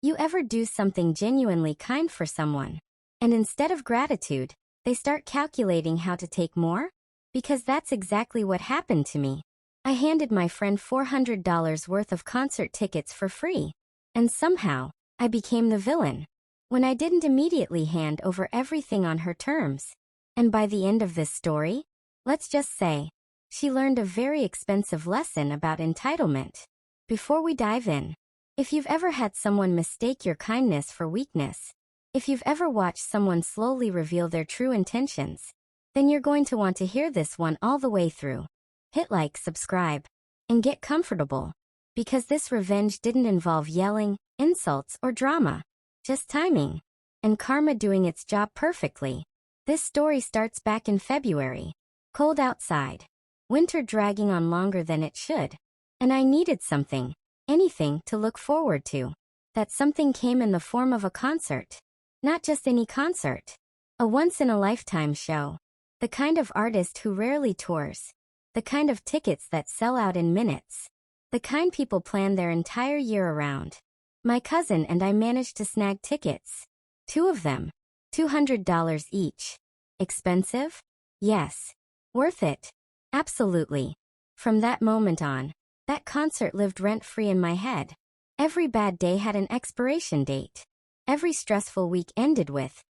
You ever do something genuinely kind for someone, and instead of gratitude, they start calculating how to take more? Because that's exactly what happened to me. I handed my friend $400 worth of concert tickets for free, and somehow, I became the villain when I didn't immediately hand over everything on her terms. And by the end of this story, let's just say, she learned a very expensive lesson about entitlement. Before we dive in, if you've ever had someone mistake your kindness for weakness, if you've ever watched someone slowly reveal their true intentions, then you're going to want to hear this one all the way through. Hit like, subscribe, and get comfortable, because this revenge didn't involve yelling, insults, or drama, just timing, and karma doing its job perfectly. This story starts back in February. Cold outside, winter dragging on longer than it should, and I needed something, anything to look forward to. That something came in the form of a concert. Not just any concert. A once-in-a-lifetime show. The kind of artist who rarely tours. The kind of tickets that sell out in minutes. The kind people plan their entire year around. My cousin and I managed to snag tickets. 2 of them. $200 each. Expensive? Yes. Worth it? Absolutely. From that moment on, that concert lived rent-free in my head. Every bad day had an expiration date. Every stressful week ended with,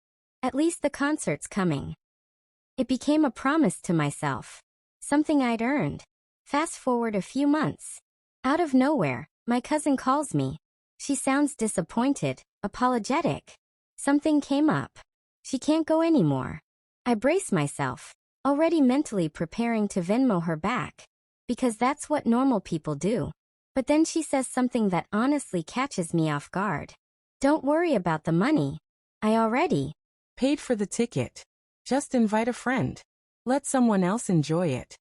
at least the concert's coming. It became a promise to myself. Something I'd earned. Fast forward a few months. Out of nowhere, my cousin calls me. She sounds disappointed, apologetic. Something came up. She can't go anymore. I brace myself, already mentally preparing to Venmo her back, because that's what normal people do. But then she says something that honestly catches me off guard. Don't worry about the money. I already paid for the ticket. Just invite a friend. Let someone else enjoy it.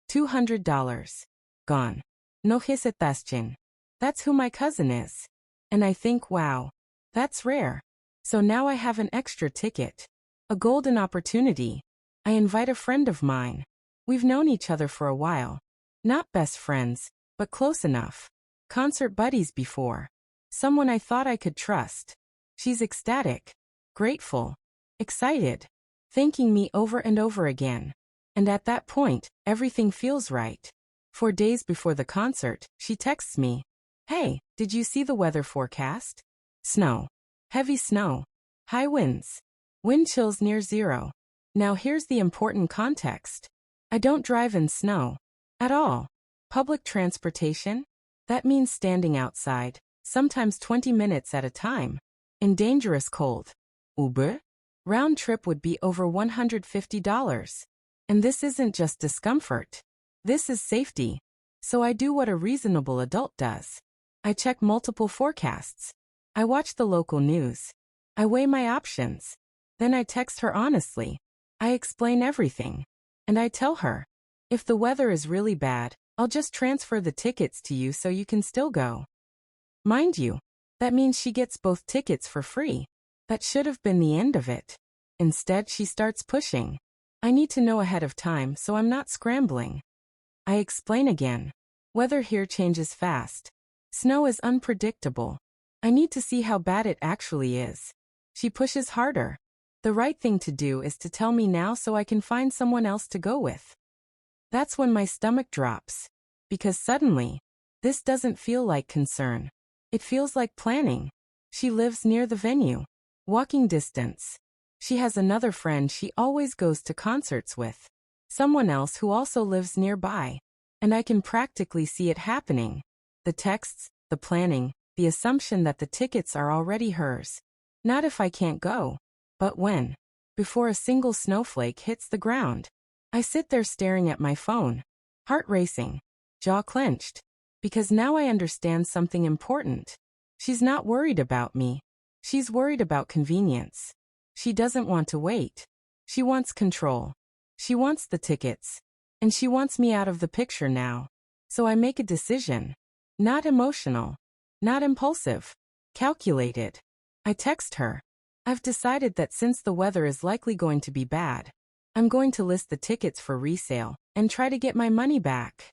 $200. Gone. No hesitation. That's who my cousin is. And I think, wow, that's rare. So now I have an extra ticket. A golden opportunity. I invite a friend of mine. We've known each other for a while. Not best friends, but close enough. Concert buddies before. Someone I thought I could trust. She's ecstatic, grateful, excited, thanking me over and over again. And at that point, everything feels right. 4 days before the concert, she texts me, "Hey, did you see the weather forecast? Snow. Heavy snow. High winds. Wind chills near 0. Now here's the important context. I don't drive in snow. At all. Public transportation? That means standing outside, sometimes 20 minutes at a time, in dangerous cold. Uber? Round trip would be over $150. And this isn't just discomfort. This is safety. So I do what a reasonable adult does. I check multiple forecasts. I watch the local news. I weigh my options. Then I text her honestly. I explain everything. And I tell her, if the weather is really bad, I'll just transfer the tickets to you so you can still go. Mind you, that means she gets both tickets for free. That should have been the end of it. Instead, she starts pushing. I need to know ahead of time so I'm not scrambling. I explain again. Weather here changes fast. Snow is unpredictable. I need to see how bad it actually is. She pushes harder. The right thing to do is to tell me now so I can find someone else to go with. That's when my stomach drops. Because suddenly, this doesn't feel like concern. It feels like planning. She lives near the venue. Walking distance. She has another friend she always goes to concerts with. Someone else who also lives nearby. And I can practically see it happening. The texts, the planning, the assumption that the tickets are already hers. Not if I can't go, but when. Before a single snowflake hits the ground. I sit there staring at my phone. Heart racing. Jaw clenched. Because now I understand something important. She's not worried about me. She's worried about convenience. She doesn't want to wait. She wants control. She wants the tickets. And she wants me out of the picture now. So I make a decision. Not emotional. Not impulsive. Calculated. I text her. I've decided that since the weather is likely going to be bad, I'm going to list the tickets for resale and try to get my money back.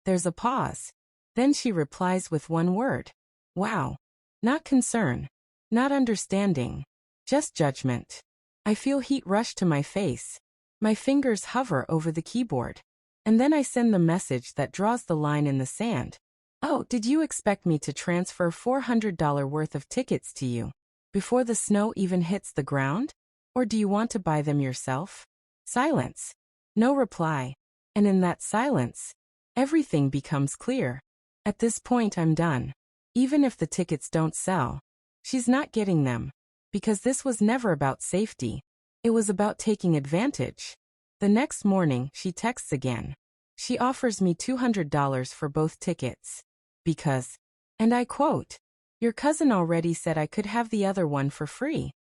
There's a pause. Then she replies with one word. Wow. Not concern. Not understanding. Just judgment. I feel heat rush to my face. My fingers hover over the keyboard. And then I send the message that draws the line in the sand. Oh, did you expect me to transfer $400 worth of tickets to you before the snow even hits the ground? Or do you want to buy them yourself? Silence. No reply. And in that silence, everything becomes clear. At this point, I'm done. Even if the tickets don't sell, she's not getting them. Because this was never about safety. It was about taking advantage. The next morning, she texts again. She offers me $200 for both tickets. Because, and I quote, "Your cousin already said I could have the other one for free."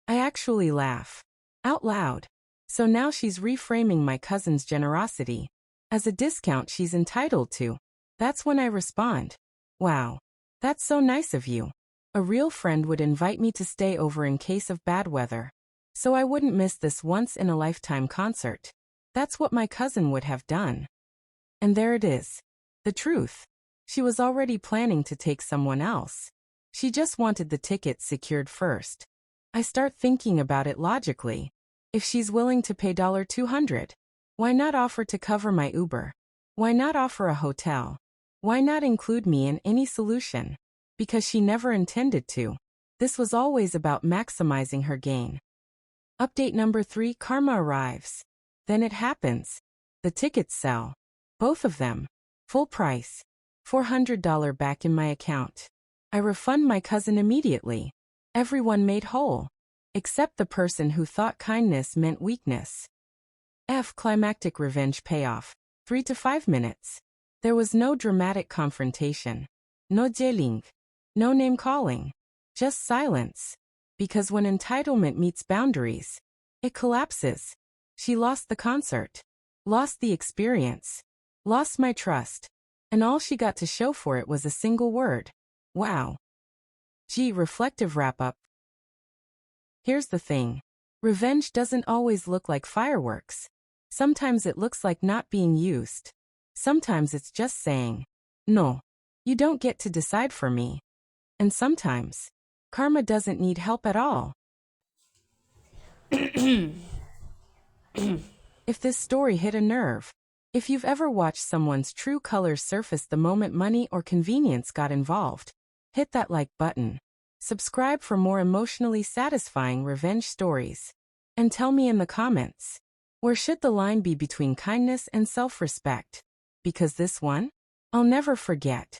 I actually laugh. Out loud. So now she's reframing my cousin's generosity as a discount she's entitled to. That's when I respond. Wow. That's so nice of you. A real friend would invite me to stay over in case of bad weather. So I wouldn't miss this once-in-a-lifetime concert. That's what my cousin would have done. And there it is. The truth. She was already planning to take someone else. She just wanted the tickets secured first. I start thinking about it logically. If she's willing to pay $200, why not offer to cover my Uber? Why not offer a hotel? Why not include me in any solution? Because she never intended to. This was always about maximizing her gain. Update number 3, karma arrives. Then it happens. The tickets sell. Both of them. Full price. $400 back in my account. I refund my cousin immediately. Everyone made whole. Except the person who thought kindness meant weakness. Climactic revenge payoff. 3 to 5 minutes. There was no dramatic confrontation. No jailing. No name calling. Just silence. Because when entitlement meets boundaries, it collapses. She lost the concert. Lost the experience. Lost my trust. And all she got to show for it was a single word. Wow. Reflective wrap-up. Here's the thing. Revenge doesn't always look like fireworks. Sometimes it looks like not being used. Sometimes it's just saying, "No, you don't get to decide for me." And sometimes, karma doesn't need help at all. If this story hit a nerve, if you've ever watched someone's true colors surface the moment money or convenience got involved, hit that like button. Subscribe for more emotionally satisfying revenge stories. And tell me in the comments, where should the line be between kindness and self-respect? Because this one, I'll never forget.